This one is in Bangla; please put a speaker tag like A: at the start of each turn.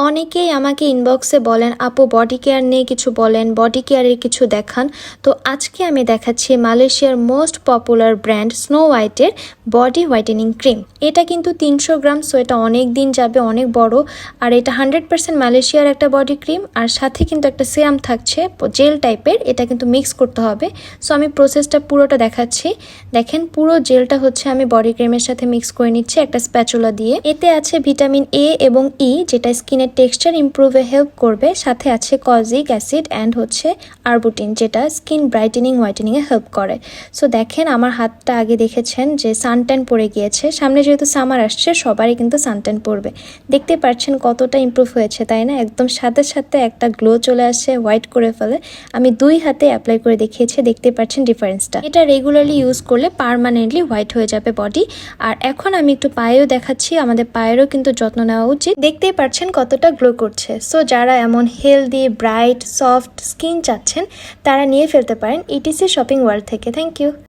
A: অনেকেই আমাকে ইনবক্সে বলেন আপু বডি কেয়ার নিয়ে কিছু বলেন, বডি কেয়ারের কিছু দেখান। তো আজকে আমি দেখাচ্ছি মালয়েশিয়ার মোস্ট পপুলার ব্র্যান্ড স্নো হোয়াইটের বডি হোয়াইটেনিং ক্রিম। এটা কিন্তু 300 গ্রাম, সো এটা অনেক দিন যাবে, অনেক বড়। আর এটা 100% মালয়েশিয়ার একটা বডি ক্রিম, আর সাথে কিন্তু একটা সিরাম থাকছে জেল টাইপের, এটা কিন্তু মিক্স করতে হবে। সো আমি প্রসেসটা পুরোটা দেখাচ্ছি। দেখেন পুরো জেলটা হচ্ছে আমি বডি ক্রিমের সাথে মিক্স করে নিচ্ছি একটা স্প্যাচুলা দিয়ে। এতে আছে ভিটামিন এ এবং ই, যেটা স্কিনের টেক্সচার ইমপ্রুভে হেল্প করবে। সাথে আছে কজিক অ্যাসিড অ্যান্ড হচ্ছে আরবুটিন, যেটা স্কিন ব্রাইটেনিং হোয়াইটেনিংয়ে হেল্প করে। সো দেখেন আমার হাতটা আগে দেখেছেন যে সানট্যান পড়ে গিয়েছে, সামনে যেহেতু সামার আসছে সবারই কিন্তু সানট্যান পড়বে। দেখতে পাচ্ছেন কতটা ইমপ্রুভ হয়েছে, তাই না? একদম সাথে সাথে একটা গ্লো চলে আসছে, হোয়াইট করে ফেলে। আমি 2 হাতে অ্যাপ্লাই করে দেখিয়েছি, দেখতে পাচ্ছেন ডিফারেন্সটা। এটা রেগুলারলি ইউজ করলে পার্মানেন্টলি হোয়াইট হয়ে যাবে বডি। আর এখন আমি একটু পায়েও দেখাচ্ছি, আমাদের পায়েরও কিন্তু যত্ন নেওয়া উচিত। দেখতেই পাচ্ছেন কতটা গ্লো করছে। সো যারা এমন হেলদি, ব্রাইট, সফট স্কিন চাচ্ছেন তারা নিয়ে ফেলতে পারেন ইটিসি শপিং ওয়ার্ল্ড থেকে। Thank you.